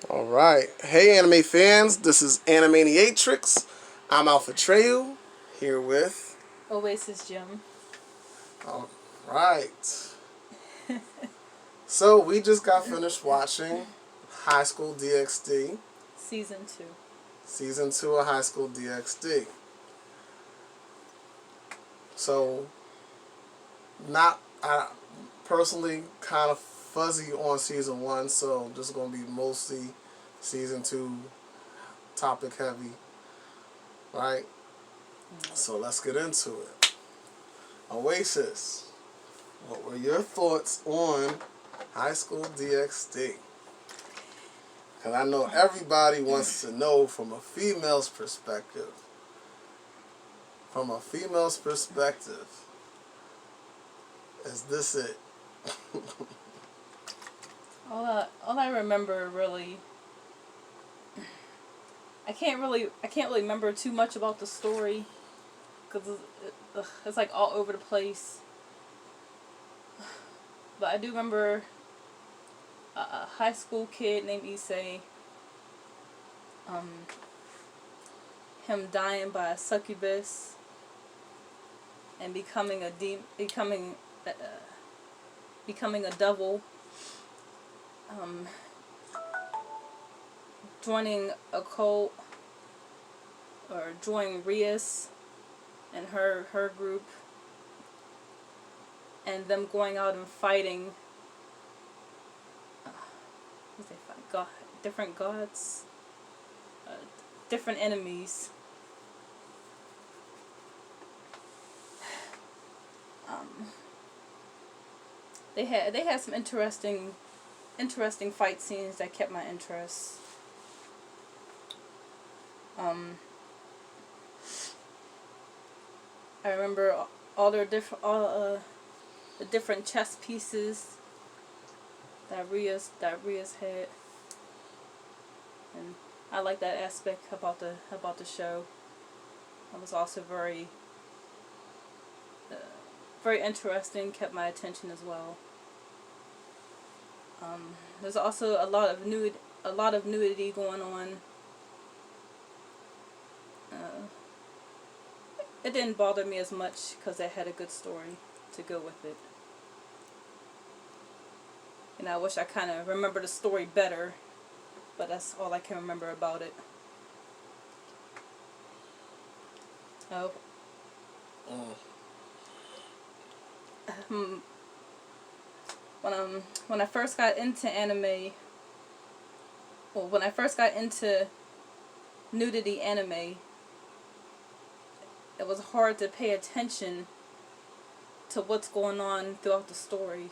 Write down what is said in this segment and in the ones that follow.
Alright. Hey, anime fans. This is Animaniatrix. I'm Alpha Treyu, here with. Oasis Gym. Alright. So, we just got finished watching High School DxD, Season 2. Season 2 of High School DxD. So, not. I personally kind of fuzzy on Season 1, so this is going to be mostly Season 2 topic heavy. Right? So, let's get into it. Oasis, what were your thoughts on High School DxD? Because I know everybody wants to know from a female's perspective. From a female's perspective, is this it? All I remember really, I can't really remember too much about the story, because it's like all over the place. But I do remember a high school kid named Issei, him dying by a succubus and becoming a devil, joining a cult, or joining Rias and her group, and them going out and fighting. What they fight? Different gods, different enemies. They had some interesting fight scenes that kept my interest. I remember all the different chess pieces that Rias had, and I like that aspect about the show. It was also very interesting, kept my attention as well. There's also a lot of nudity going on. It didn't bother me as much because it had a good story to go with it. And I wish I kind of remember the story better, but that's all I can remember about it. Oh. When I first got into anime, when I first got into nudity anime, it was hard to pay attention to what's going on throughout the story.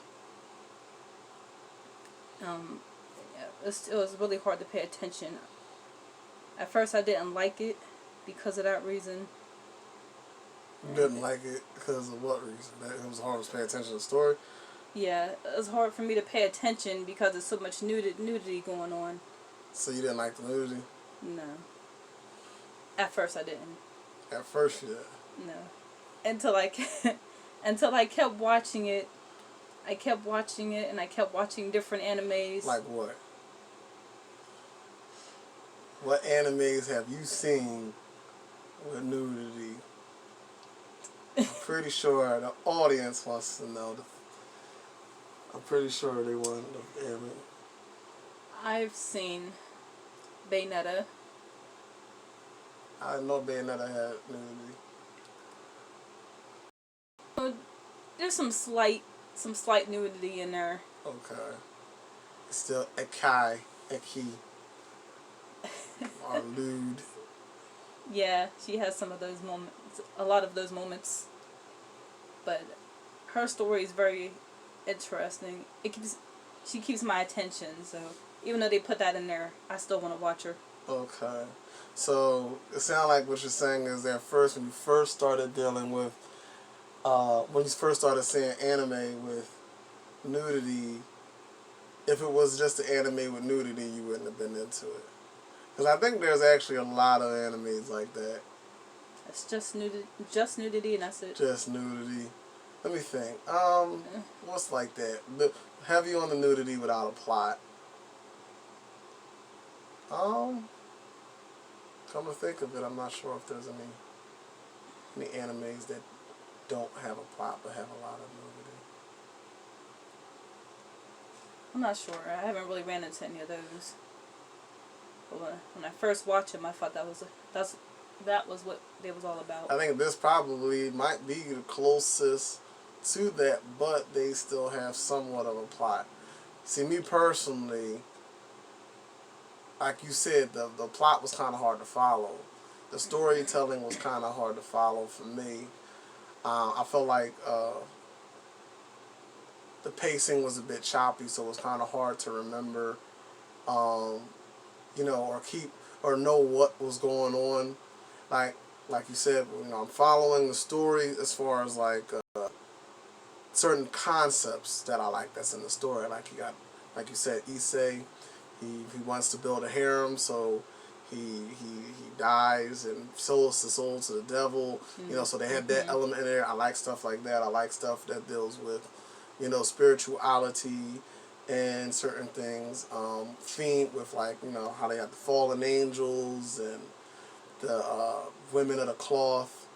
It was really hard to pay attention. At first I didn't like it because of that reason. You didn't like it because of what reason? That it was hard to pay attention to the story? Yeah, it was hard for me to pay attention because there's so much nudity going on. So you didn't like the nudity? No. At first I didn't. At first you did? No. Until I kept watching it. I kept watching it, and I kept watching different animes. Like what? What animes have you seen with nudity? I'm pretty sure the audience wants to know. I'm pretty sure they want the anime. I've seen Bayonetta. I didn't know Bayonetta had nudity. There's some slight nudity in there. Okay. It's still Eki, or lewd. Yeah, she has some of those moments, a lot of those moments. But her story is very interesting. She keeps my attention, so even though they put that in there, I still want to watch her. Okay. So, it sounds like what you're saying is that first, when you first started dealing with, when you first started seeing anime with nudity, if it was just an anime with nudity, you wouldn't have been into it. Because I think there's actually a lot of animes like that. It's just nudity, and that's it. Just nudity. Let me think. What's like that? Heavy on the nudity without a plot. Come to think of it, I'm not sure if there's any animes that don't have a plot but have a lot of nudity. I'm not sure. I haven't really ran into any of those. But when I first watched them, I thought that was what they was all about. I think this probably might be the closest to that, but they still have somewhat of a plot. See, me personally, like you said, the plot was kind of hard to follow. The storytelling was kind of hard to follow for me. I felt like the pacing was a bit choppy, so it was kind of hard to remember, or keep or know what was going on. Like you said, I'm following the story as far as certain concepts that I like that's in the story. Like like you said, Issei, he wants to build a harem, so he dies and sells his soul to the devil. So they have that element in there. I like stuff like that. I like stuff that deals with, spirituality and certain things. Themed with how they have the fallen angels and the women of the cloth.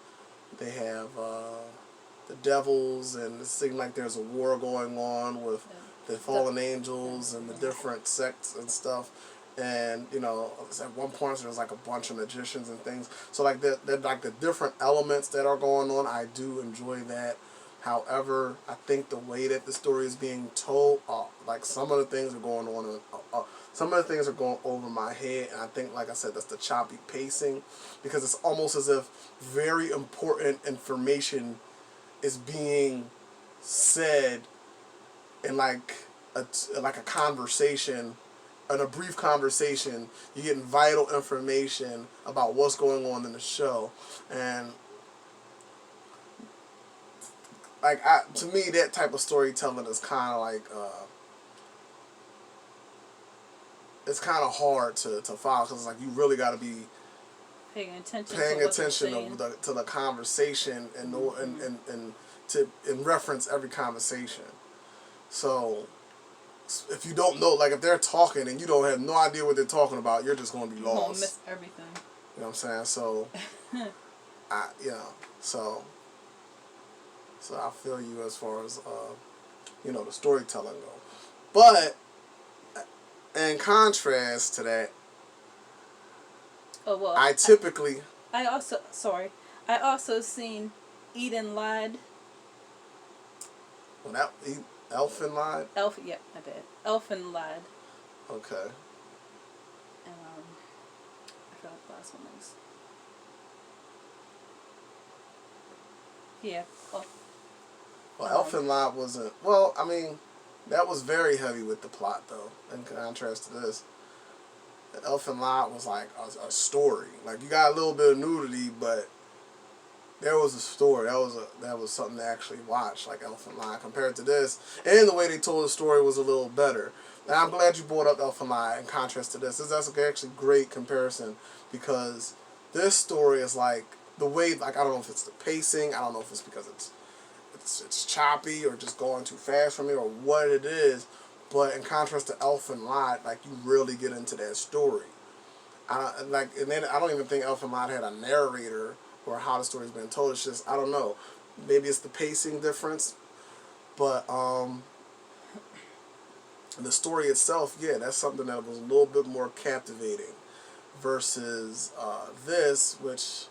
They have the devils, and it seems like there's a war going on with the fallen angels and the different sects and stuff. And at one point there's like a bunch of magicians and things. So like the different elements that are going on, I do enjoy that. However, I think the way that the story is being told, like some of the things are going on, some of the things are going over my head, and I think, like I said, that's the choppy pacing, because it's almost as if very important information is being said in like a conversation, in a brief conversation. You're getting vital information about what's going on in the show, and to me, that type of storytelling is kind of like it's kind of hard to follow, because it's like you really got to be paying attention to the conversation and to reference every conversation. So if you don't know, like if they're talking and you don't have no idea what they're talking about, you're just going to be lost. You're going to miss everything. You know what I'm saying? So so I feel you as far as the storytelling go. But in contrast to that, I also seen Eden Lad. Well, that Elfin Lad? Yeah, my bad. Elfin Lad. Okay. And I forgot what the last one is. Yeah. Well, Elfin Lad wasn't. Well, I mean, that was very heavy with the plot, though. In contrast to this, Elfin Lad was like a story. Like, you got a little bit of nudity, but there was a story. That was something to actually watch, like Elfin Lad, compared to this. And the way they told the story was a little better. And I'm glad you brought up Elfin Lad in contrast to this. That's actually great comparison, because this story is like the way, like, I don't know if it's the pacing, I don't know if it's because it's choppy or just going too fast for me or what it is, but in contrast to Elfin Lad, like, you really get into that story. And then I don't even think Elfin Lad had a narrator or how the story's been told. It's just, I don't know, maybe it's the pacing difference, but the story itself, yeah, that's something that was a little bit more captivating versus this, which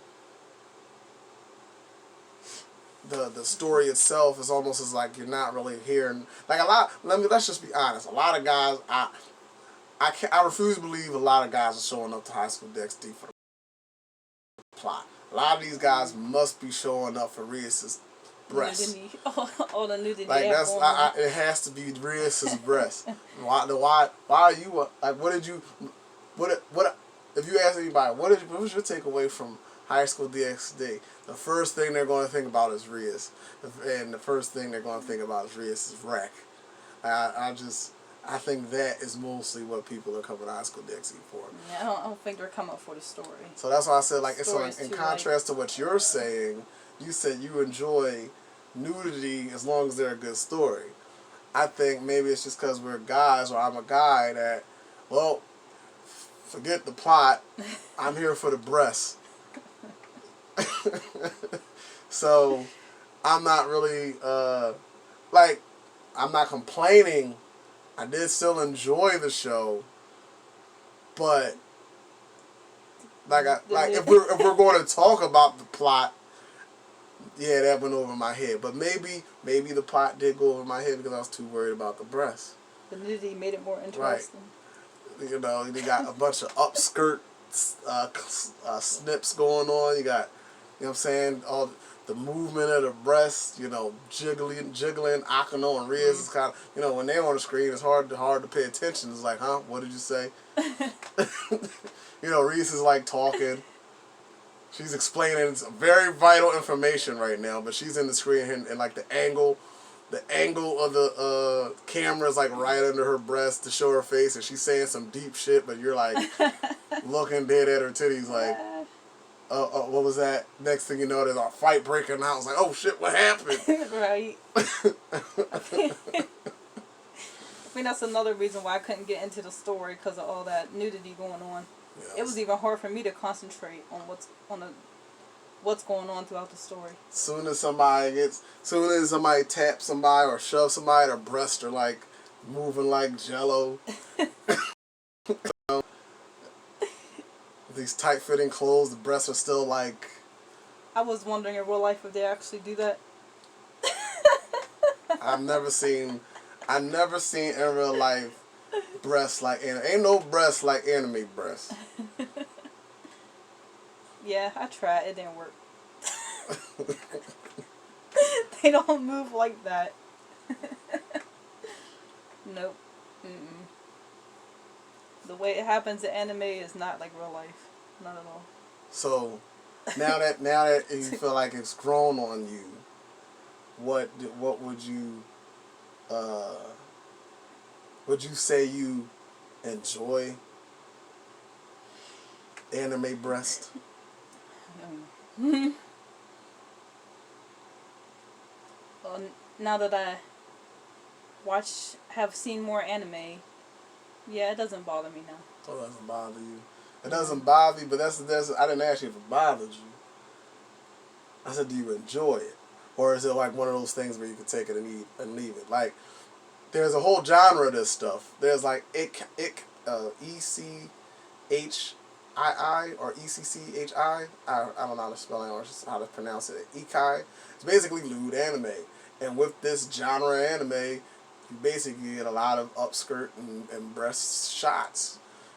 the story itself is almost as like you're not really hearing, like, let's just be honest, a lot of guys, I refuse to believe a lot of guys are showing up to High School DxD for the plot. A lot of these guys must be showing up for Rias's breasts. All the nudity. Like, it has to be Rias's breasts. Why are you like? What if you ask anybody what was your takeaway from High School DxD? The first thing they're going to think about is Rias, and the first thing they're going to think about is Rias's wreck. I think that is mostly what people are coming to High School DxD for. Yeah, I don't think they're coming for the story. So that's why I said, like, in contrast to what you're saying, you said you enjoy nudity as long as they're a good story. I think maybe it's just because we're guys, or I'm a guy, that, well, forget the plot. I'm here for the breasts. So I'm not really like I'm not complaining. I did still enjoy the show, but if we're going to talk about the plot, yeah, that went over my head. But maybe the plot did go over my head because I was too worried about the breasts. The nudity made it more Right. interesting. You know, they got a bunch of upskirt snips going on. You got, you know what I'm saying, all the movement of the breasts, you know, jiggling, Akano and Riz is kind of, you know, when they're on the screen, it's hard to pay attention. It's like, huh, what did you say? You know, Reese is like talking. She's explaining some very vital information right now, but she's in the screen and like the angle of the camera is like right under her breast to show her face, and she's saying some deep shit, but you're like looking dead at her titties like, what was that? Next thing you know, there's a fight breaking out. I was like, oh shit, what happened? Right. I think that's another reason why I couldn't get into the story, because of all that nudity going on. Yes. It was even hard for me to concentrate on what's going on throughout the story. Soon as somebody taps somebody or shoves somebody, their breasts are like moving like jello. These tight-fitting clothes, the breasts are still like... I was wondering in real life if they actually do that. I've never seen in real life breasts like anime. Ain't no breasts like anime breasts. Yeah, I tried. It didn't work. They don't move like that. Nope. Mm-mm. The way it happens in anime is not like real life. Not at all. So, now that you feel like it's grown on you, what would you say you enjoy anime breast? Well, now that I have seen more anime, yeah, it doesn't bother me now. Oh, it doesn't bother you. It doesn't bother you, but that's I didn't ask you if it bothered you. I said, do you enjoy it, or is it like one of those things where you can take it and leave it? Like, there's a whole genre of this stuff. There's like ECHII or ECCHI. I don't know how to spell it or how to pronounce it. Ikai. It's basically lewd anime, and with this genre of anime, you basically get a lot of upskirt and breast shots.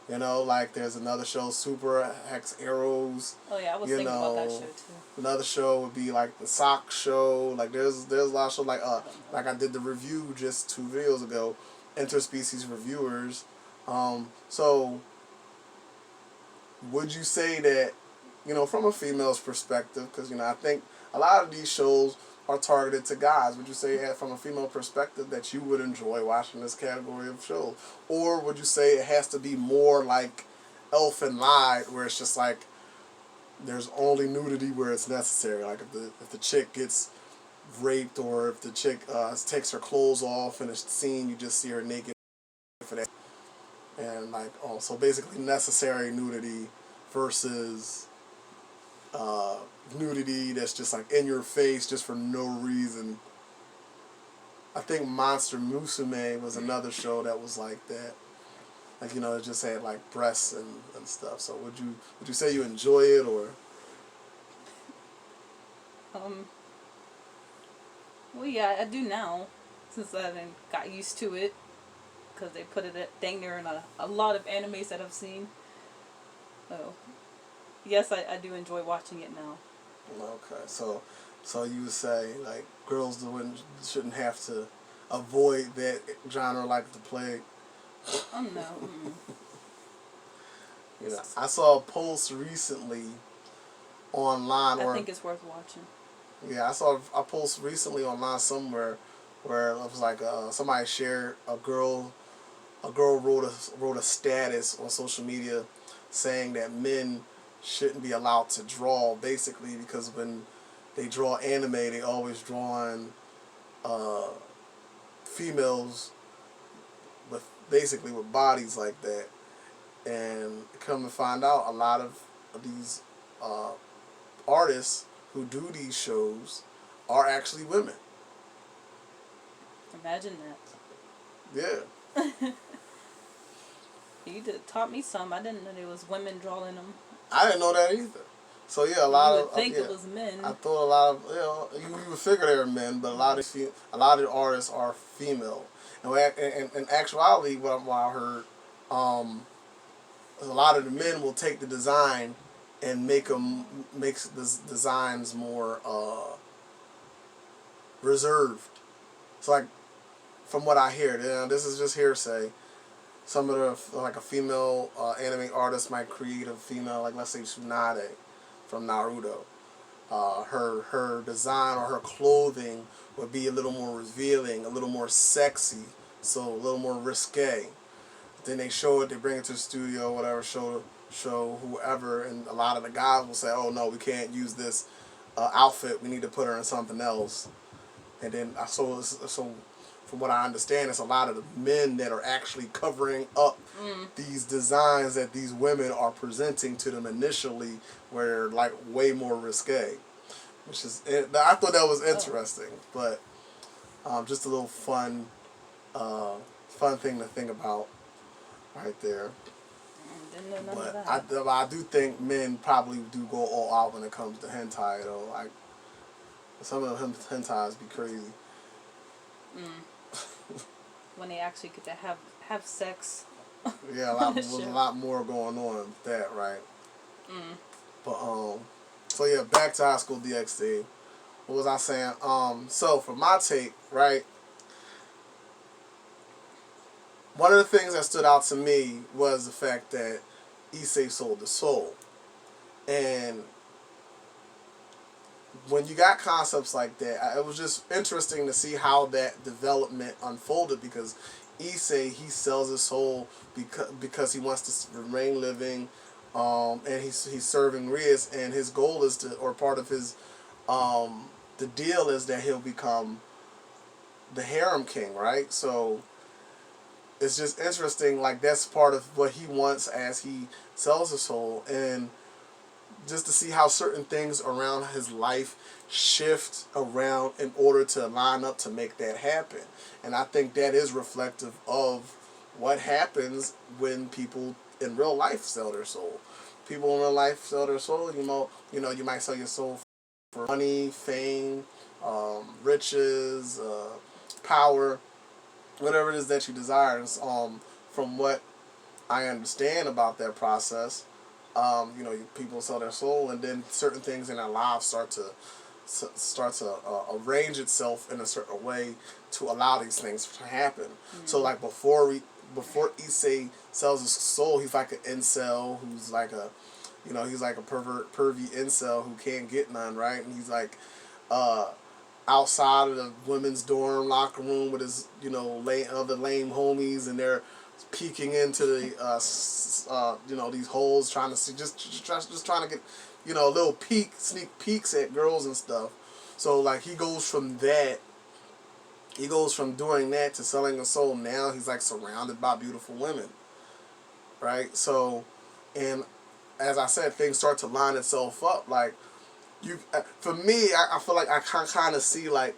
You know, like there's another show, Super Hex Arrows. Oh yeah, I was thinking about that show too. Another show would be like the Sock Show. Like there's a lot of shows like I did the review just 2 videos ago, Interspecies Reviewers. So would you say that, you know, from a female's perspective, because you know I think a lot of these shows are targeted to guys. Would you say from a female perspective that you would enjoy watching this category of shows? Or would you say it has to be more like Elf and Lied, where it's just like there's only nudity where it's necessary? Like if the chick gets raped, or if the chick takes her clothes off in a scene, you just see her naked for that. And like, so basically necessary nudity versus nudity that's just like in your face just for no reason. I think Monster Musume was another show that was like that. Like, you know, it just had like breasts and stuff. So would you say you enjoy it, or? Well, yeah, I do now, since I done got used to it, because they put it dang near in a lot of animes that I've seen. So, yes, I do enjoy watching it now. Okay, so you would say like girls shouldn't have to avoid that genre like the plague. Oh no. Mm-mm. You know, I saw a post recently online. I think it's worth watching. Yeah, I saw a post recently online somewhere where it was like somebody shared a girl wrote a status on social media saying that men shouldn't be allowed to draw, basically because when they draw anime, they always drawing females with bodies like that, And come to find out, a lot of these uh, artists who do these shows are actually women. Imagine Yeah. that. You taught me some. I didn't know there was women drawing them. I didn't know that either. So yeah, a You lot would of think yeah, it was men. I thought a lot of you would figure they were men, but a lot of the artists are female. And in actuality, what I heard, a lot of the men will take the design and makes the designs more reserved. So like from what I hear, this is just hearsay. Some of the like a female anime artist might create a female, like let's say Tsunade from Naruto. Her design or her clothing would be a little more revealing, a little more sexy, so a little more risque. Then they show it, they bring it to the studio, whatever, show whoever, and a lot of the guys will say, "Oh no, we can't use this outfit. We need to put her in something else." And then so from what I understand, it's a lot of the men that are actually covering up these designs that these women are presenting to them initially, where they're like way more risque. Which is, I thought that was interesting, but just a little fun thing to think about right there. Didn't know none But of that. I do think men probably do go all out when it comes to hentai though. Like some of them hentais be crazy. When they actually get to have sex. Yeah, was a lot more going on with that, right? But so yeah, back to High School DxD. What was I saying? So for my take, right? One of the things that stood out to me was the fact that Issei sold the soul. And when you got concepts like that, it was just interesting to see how that development unfolded because Issei, he sells his soul because he wants to remain living, and he's serving Rias, and his goal is to, or part of his, the deal is that he'll become the harem king, right? So it's just interesting, like that's part of what he wants as he sells his soul, and just to see how certain things around his life shift around in order to line up to make that happen. And I think that is reflective of what happens when people in real life sell their soul. People in real life sell their soul, you might sell your soul for money, fame, riches, power, whatever it is that you desire. From what I understand about that process, people sell their soul, and then certain things in their lives start to arrange itself in a certain way to allow these things to happen. So like before Issei sells his soul, he's like an incel who's like he's like a pervy incel who can't get none, right? And he's like outside of the women's dorm locker room with his other lame homies, and they're peeking into the these holes, trying to see, just trying to get little sneak peeks at girls and stuff. So like he goes from doing that to selling a soul. Now he's like surrounded by beautiful women, right? So, and as I said, things start to line itself up. Like for me, I feel like I kind of see like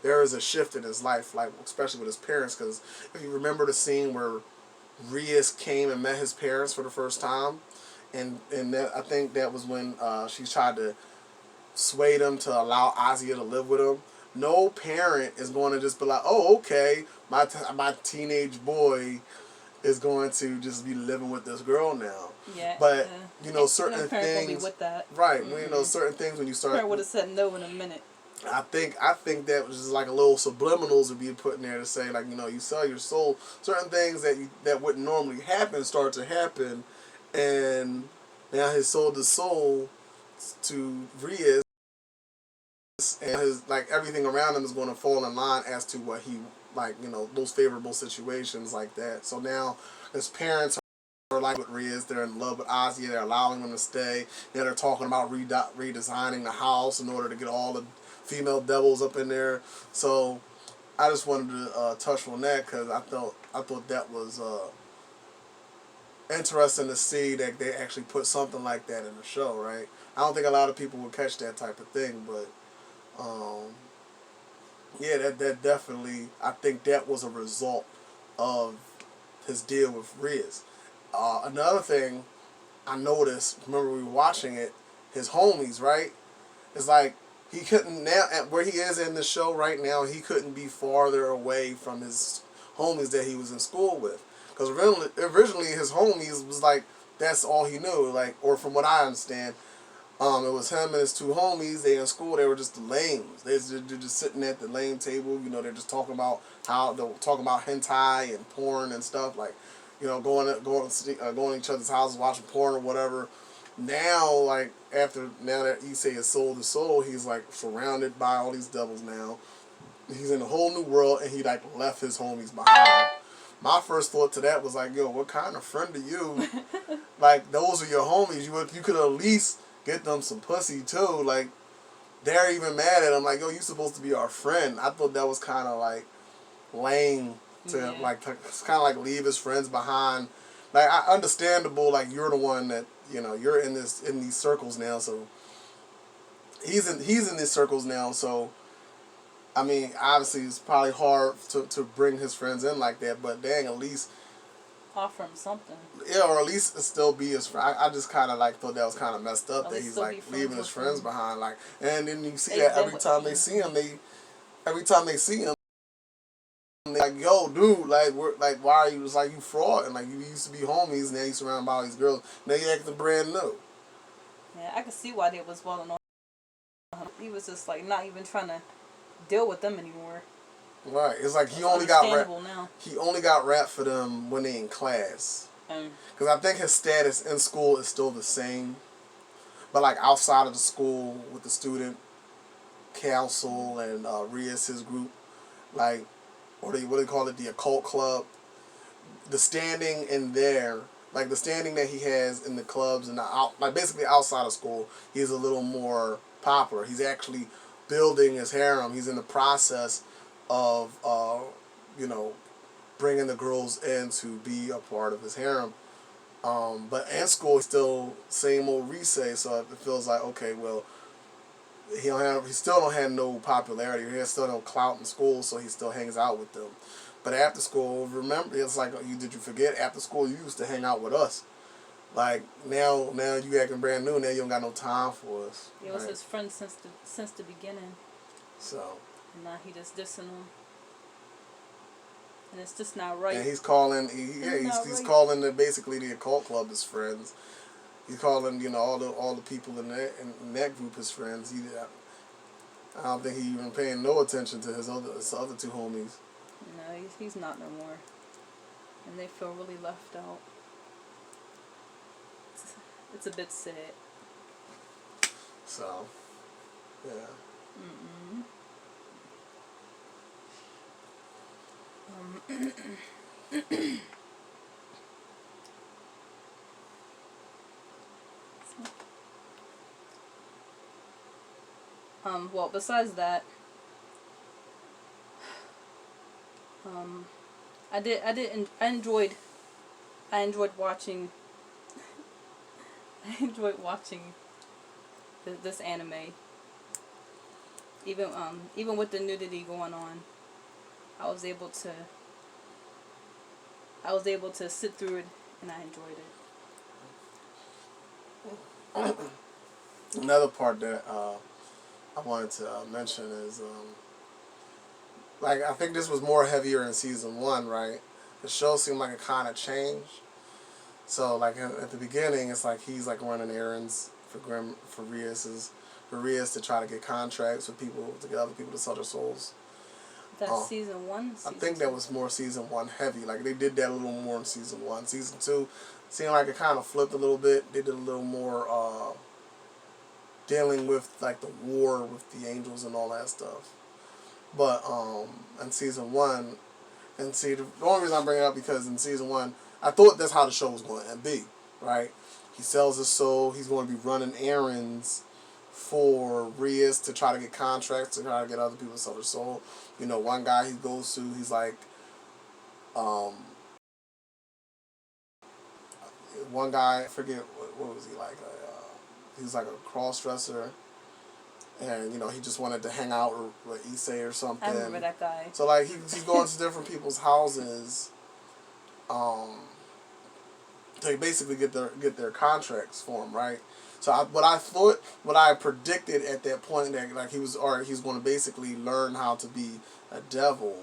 there is a shift in his life, like especially with his parents, because if you remember the scene where Rias came and met his parents for the first time, and that, I think that was when she tried to sway them to allow Azia to live with him. No parent is going to just be like, oh, okay, my teenage boy is going to just be living with this girl now. Yeah. But certain parents won't be things, with that. right? Certain things when you start. Parent would have said no in a minute. I think that was just like a little subliminals to be put in there to say, like, you sell your soul. Certain things that wouldn't normally happen start to happen, and now he sold the soul to Rias, and his like everything around him is going to fall in line as to what he like. Those favorable situations like that. So now his parents are like with Riz, they're in love with Ozzy, they're allowing him to stay. Now they're talking about redesigning the house in order to get all the female devils up in there. So I just wanted to touch on that because I thought that was interesting to see that they actually put something like that in the show, right? I don't think a lot of people would catch that type of thing, but yeah, that definitely, I think that was a result of his deal with Riz. Another thing I noticed, remember we were watching it, his homies, right? It's like he couldn't now at where he is in the show right now. He couldn't be farther away from his homies that he was in school with, because originally his homies was like that's all he knew. Like, or from what I understand, it was him and his two homies. They in school. They were just the lames. They're just sitting at the lame table. You know, they're just talking about how they're talking about hentai and porn and stuff. Like, you know, going to each other's houses, watching porn or whatever. Now, like now that Issei is soul to soul, he's like surrounded by all these devils now. He's in a whole new world, and he like left his homies behind. My first thought to that was like, yo, what kind of friend are you? Like, those are your homies. You could at least get them some pussy too. Like, they're even mad at him. Like, yo, you supposed to be our friend. I thought that was kind of like lame to it's kind of like leave his friends behind. Like, understandable. Like, you're the one that you're in these circles now. So he's in these circles now. So I mean, obviously it's probably hard to bring his friends in like that. But dang, at least offer him something. Yeah, or at least still be his friend. I just kind of like thought that was kind of messed up At that least he's still like be leaving his friends him. behind. Like, and then you see that every time they see him, they like, yo, dude, like, we're like, why are you? It's like you fraud, and like you used to be homies, now you surrounded by all these girls. Now you acting brand new. Yeah, I could see why they was welling on him. He was just like not even trying to deal with them anymore. Right, it's like he only got rap for them when they in class. Because I think his status in school is still the same, but like outside of the school with the student council and Rias, his group, like what do they call it, the occult club, the standing in there, like the standing that he has in the clubs and like basically outside of school, he's a little more popular. He's actually building his harem. He's in the process of bringing the girls in to be a part of his harem. But in school, he's still same old Risei, so it feels like, okay, well, he still don't have no popularity. He still no clout in school, so he still hangs out with them. But after school, remember, it's like, did you forget? After school, you used to hang out with us. Like, now you acting brand new. Now you don't got no time for us. He was his friend since the beginning. So. And now he just dissing him. And it's just not right. And he's calling, he's calling basically the occult club his friends. He's calling, all the people in that group his friends. I don't think he even paying no attention to his other two homies. No, he's not no more. And they feel really left out. It's a bit sad. So, yeah. Well, besides that, I enjoyed watching this anime. Even with the nudity going on, I was able to sit through it, and I enjoyed it. Another part that I wanted to mention is like, I think this was more heavier in season 1, right? The show seemed like it kind of changed. So like at the beginning, it's like he's like running errands for Rias to try to get contracts with people to get other people to sell their souls. That's season 1. I think that was more season 1 heavy. Like, they did that a little more in season 1. Season 2 seemed like it kind of flipped a little bit. They did a little more dealing with like the war with the angels and all that stuff. But in season 1, and see, the only reason I bring it up because in season 1, I thought that's how the show was going to be, right? He sells his soul. He's going to be running errands for Rias to try to get contracts, to try to get other people to sell their soul. One guy he goes to, he's like, one guy, I forget what was he like. He was like a cross dresser, and he just wanted to hang out with Issei or something. I remember that guy. So like he's going to different people's houses, to basically get their contracts for him, right? So what I predicted at that point, that like he's going to basically learn how to be a devil,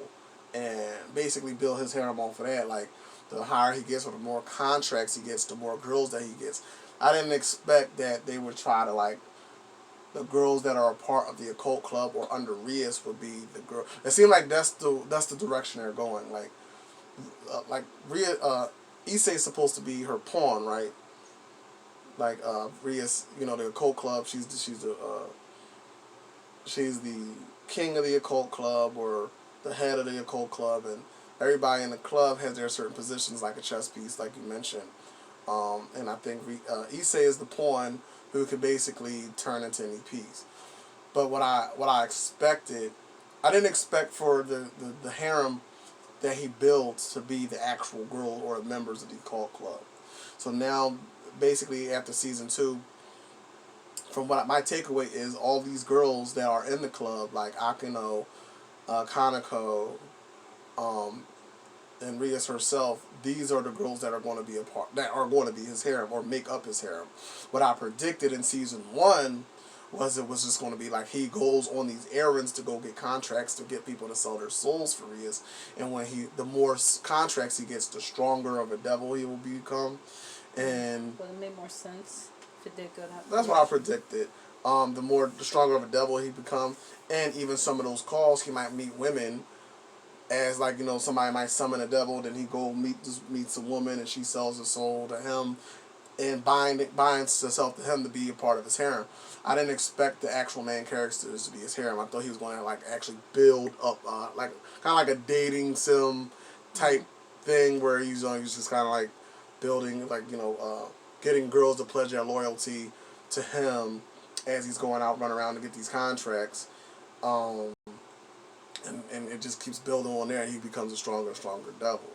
and basically build his harem off of that. Like the higher he gets, or the more contracts he gets, the more girls that he gets. I didn't expect that they would try to like the girls that are a part of the occult club or under Rias would be the girl. It seemed like that's the direction they're going. Like Ria, Issei's supposed to be her pawn, right? Like Rias, the occult club. She's the king of the occult club, or the head of the occult club, and everybody in the club has their certain positions, like a chess piece, like you mentioned. And I think Issei is the pawn who could basically turn into any piece. But what I expected, I didn't expect for the harem that he builds to be the actual girl or members of the occult club. So now, basically after season 2, from what my takeaway is, all these girls that are in the club, like Akino, Kanako, and Rias herself, these are the girls that are going to be that are going to be his harem or make up his harem. What I predicted in season 1 was it was just going to be like he goes on these errands to go get contracts to get people to sell their souls for Rias, and the more contracts he gets, the stronger of a devil he will become. And well, it made more sense if it did go that way. That's what I predicted. The stronger of a devil he become, and even some of those calls he might meet women. As like somebody might summon a devil, then he go meets a woman and she sells her soul to him, and binds herself to him to be a part of his harem. I didn't expect the actual main characters to be his harem. I thought he was going to like actually build up like kind of like a dating sim type thing where he's just kind of like building like getting girls to pledge their loyalty to him as he's going out running around to get these contracts. And it just keeps building on there, and he becomes a stronger and stronger devil.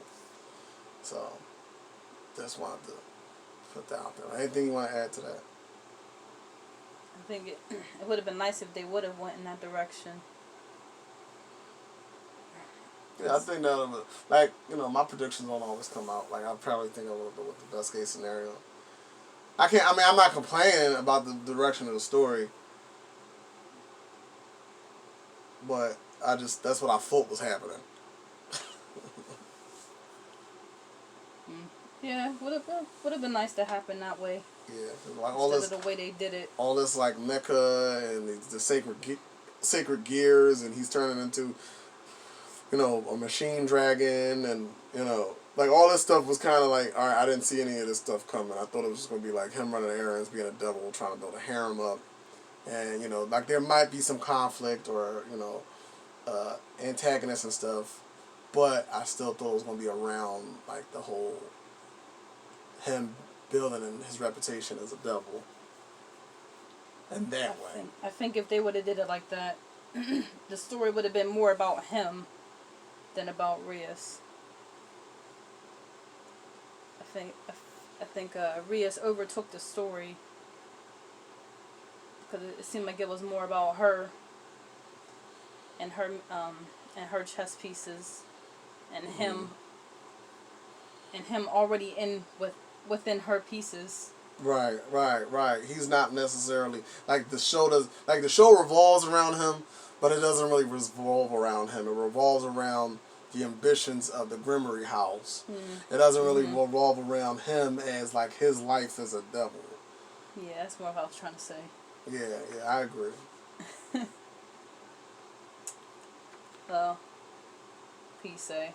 So, just wanted to put that out there. Anything you want to add to that? I think it would have been nice if they would have went in that direction. Yeah, I think that like my predictions don't always come out. Like I probably think I would go with the best case scenario. I'm not complaining about the direction of the story, but that's what I thought was happening. Yeah, would have been nice to happen that way. Yeah, like instead of the way they did it. All this like mecha and the sacred gears, and he's turning into a machine dragon, and like all this stuff was kind of like, all right, I didn't see any of this stuff coming. I thought it was just gonna be like him running errands, being a devil, trying to build a harem up, and like there might be some conflict or antagonists and stuff, but I still thought it was going to be around like the whole him building his reputation as a devil. And that way, I think if they would have did it like that, the story would have been more about him than about Rias. I think Rias overtook the story because it seemed like it was more about her and her chess pieces, and him already within her pieces. Right. He's not necessarily like the show does. Like the show revolves around him, but it doesn't really revolve around him. It revolves around the ambitions of the Grimmery House. It doesn't really revolve around him as like his life as a devil. Yeah, that's what I was trying to say. Yeah, I agree. Well, peace, eh?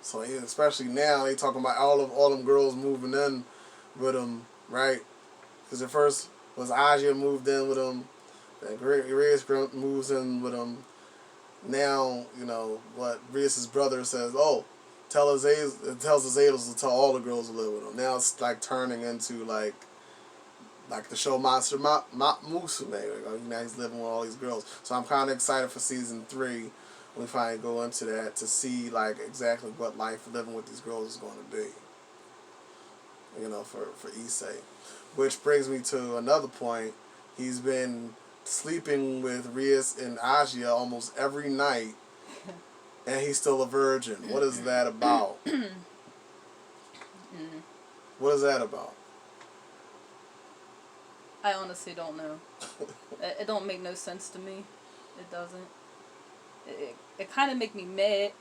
So especially now, they talking about all them girls moving in with him, right? Because at first was Aja moved in with him, then Rias moves in with him. Now what Rias' brother says. Oh, tells the Azadels to tell all the girls to live with him. Now it's like turning into like the show Monster Musume. Now he's living with all these girls. So I'm kind of excited for season 3. We finally go into that to see like exactly what life living with these girls is going to be. for Issei. Which brings me to another point. He's been sleeping with Rias and Agia almost every night, and he's still a virgin. What is that about? What is that about? I honestly don't know. It don't make no sense to me. It doesn't. It kind of make me mad.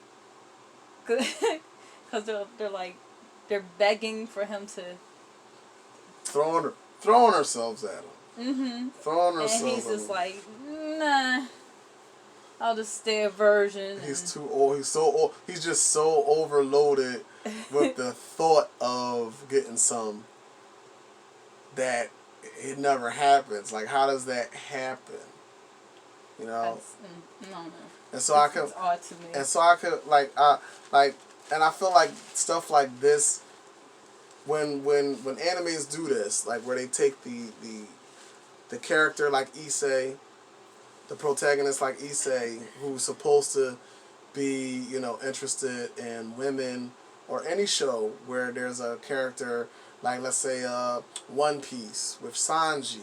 Because they're begging for him to... Throwing ourselves at him. Mm-hmm. Throwing ourselves And he's at just him. like, nah, I'll just stay a virgin. He's too old. He's so old. He's just so overloaded with the thought of getting some that it never happens. Like, how does that happen? You know? No. And so I could... It's odd to me. And so I could, and I feel like stuff like this, when animes do this, like where they take the character like Issei, the protagonist like Issei, who's supposed to be, interested in women, or any show where there's a character like, let's say, One Piece with Sanji,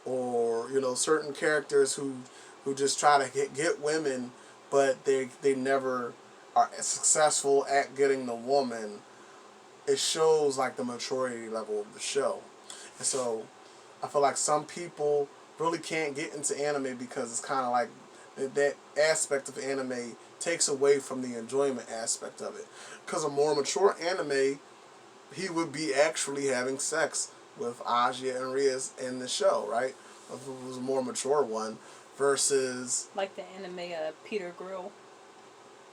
or, certain characters who just try to get women, but they never are successful at getting the woman. It shows like the maturity level of the show. And so I feel like some people really can't get into anime because it's kind of like that aspect of anime takes away from the enjoyment aspect of it. Because a more mature anime, he would be actually having sex with Agia and Rias in the show, right? If it was a more mature one versus... Like the anime Peter Grill.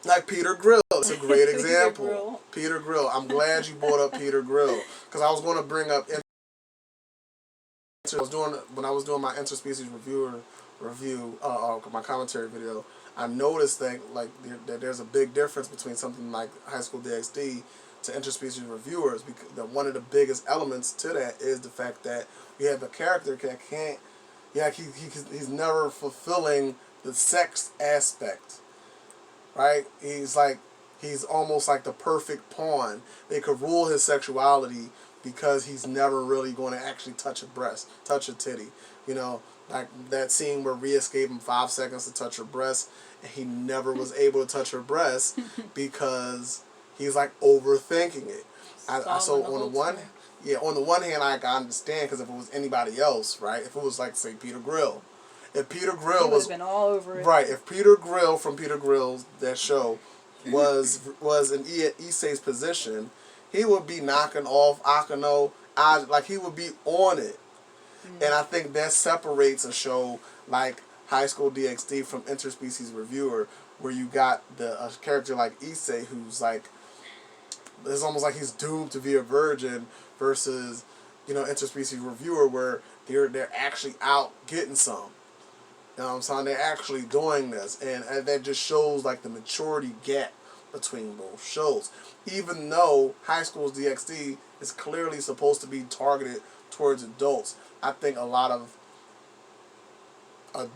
Like Peter Grill. It's a great example. Peter Grill. I'm glad you brought up Peter Grill. Because I was going to bring up... when I was doing my interspecies review, my commentary video, I noticed that that there's a big difference between something like High School DxD to interspecies reviewers, because one of the biggest elements to that is the fact that we have a character that can't... he's never fulfilling the sex aspect, right? He's almost like the perfect pawn. They could rule his sexuality because he's never really going to actually touch a breast, touch a titty. Like that scene where Rias gave him 5 seconds to touch her breast, and he never was able to touch her breast because he's like overthinking it. So on the one hand, I can understand, because if it was anybody else, right? If it was like, say, Peter Grill. If Peter Grill was... been all over it. Right. If Peter Grill from Peter Grill's, that show, was in Issei's position, he would be knocking off Akano. Like, he would be on it. And I think that separates a show like High School DxD from Interspecies Reviewer, where you got a character like Issei who's like... It's almost like he's doomed to be a virgin, versus, Interspecies Reviewer, where they're actually out getting some. You know what I'm saying? They're actually doing this. And that just shows like the maturity gap between both shows. Even though High School's DxD is clearly supposed to be targeted towards adults, I think a lot of a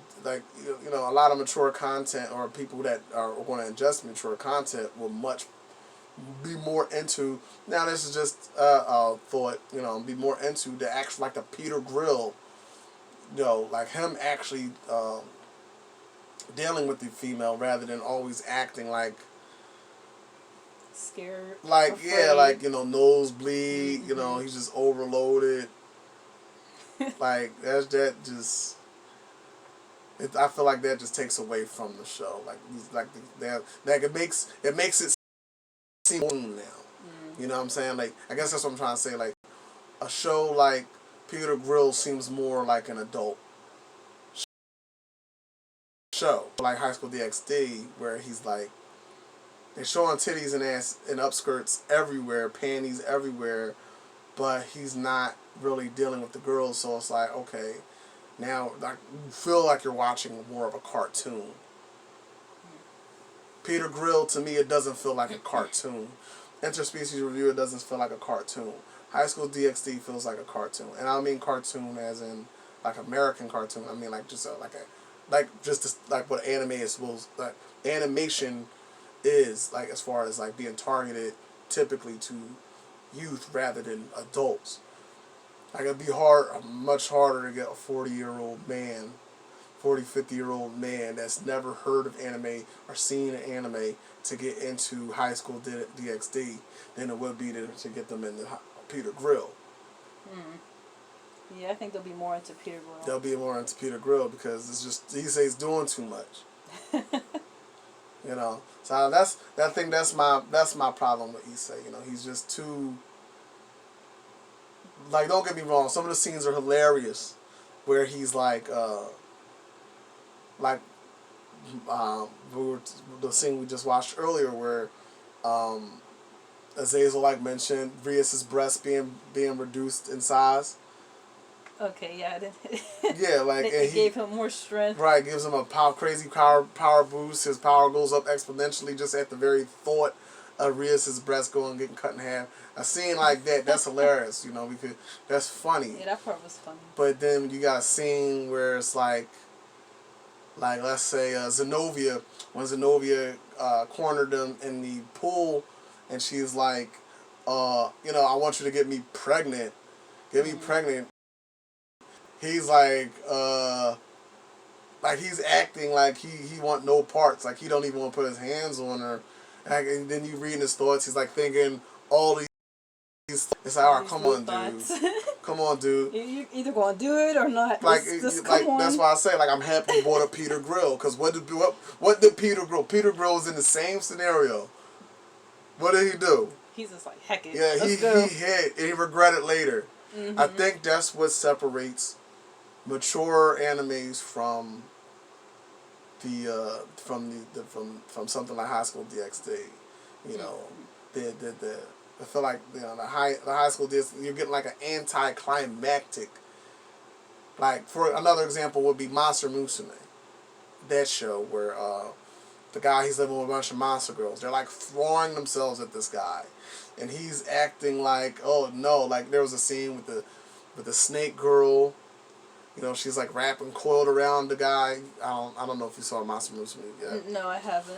lot of mature content, or people that are going to ingest mature content, will be more into... Now this is just a thought, be more into the actual, like the Peter Grill, like him actually dealing with the female, rather than always acting like scared, like afraid. Nosebleed. He's just overloaded. Like that just... I feel like that just takes away from the show. Like he's like it makes it seem now. You know what I'm saying? Like, I guess that's what I'm trying to say. Like, a show like Peter Grill seems more like an adult show, like High School DxD, where he's like, they're showing titties and ass and upskirts everywhere, panties everywhere, but he's not really dealing with the girls. So it's like, okay, now like you feel like you're watching more of a cartoon. Peter Grill, to me, it doesn't feel like a cartoon. Interspecies Reviewer doesn't feel like a cartoon. High School DxD feels like a cartoon, and I don't mean cartoon as in like American cartoon. I mean like just like what anime is supposed, like animation is, like as far as like being targeted typically to youth rather than adults. Like it'd be much harder to get a 40-year-old man, 50-year-old man that's never heard of anime or seen an anime to get into high school DxD than it would be to get them into Peter Grill. Yeah, I think they'll be more into Peter Grill. They'll be more into Peter Grill because it's just he's doing too much. You know, so that's my problem with Issei. You know, he's just too. Like, don't get me wrong. Some of the scenes are hilarious, where he's like the scene we just watched earlier, where Azazel like mentioned Rias's breast being reduced in size. Okay, yeah. Yeah, like it gave him more strength. Right, gives him a crazy power boost. His power goes up exponentially just at the very thought of Rias's breast getting cut in half. A scene like that's hilarious. You know, that's funny. Yeah, that part was funny. But then you got a scene where it's like let's say Zenobia, when Zenobia cornered them in the pool, and she's like, you know, I want you to get me pregnant. Get me pregnant. He's like he's acting like he want no parts. Like he don't even want to put his hands on her. And then you reading his thoughts. He's like thinking all these. It's like, all right, come on, dude. Come on, dude. You're either going to do it or not. Like, come on. That's why I say, like, I'm happy you brought up Peter Grill. Because what did Peter Grill? Peter Grill was in the same scenario. What did he do? He's just like, heck it. Yeah, he hit, and he regretted later. Mm-hmm. I think that's what separates mature animes from from something like High School DxD. You know, I feel like, you know, the high school you're getting like an anticlimactic. Like, for another example would be Monster Musume, that show where the guy, he's living with a bunch of monster girls. They're like throwing themselves at this guy, and he's acting like, oh no, like there was a scene with the snake girl. You know, she's like wrapping, coiled around the guy. I don't know if you saw Monster Musume yet. No, I haven't.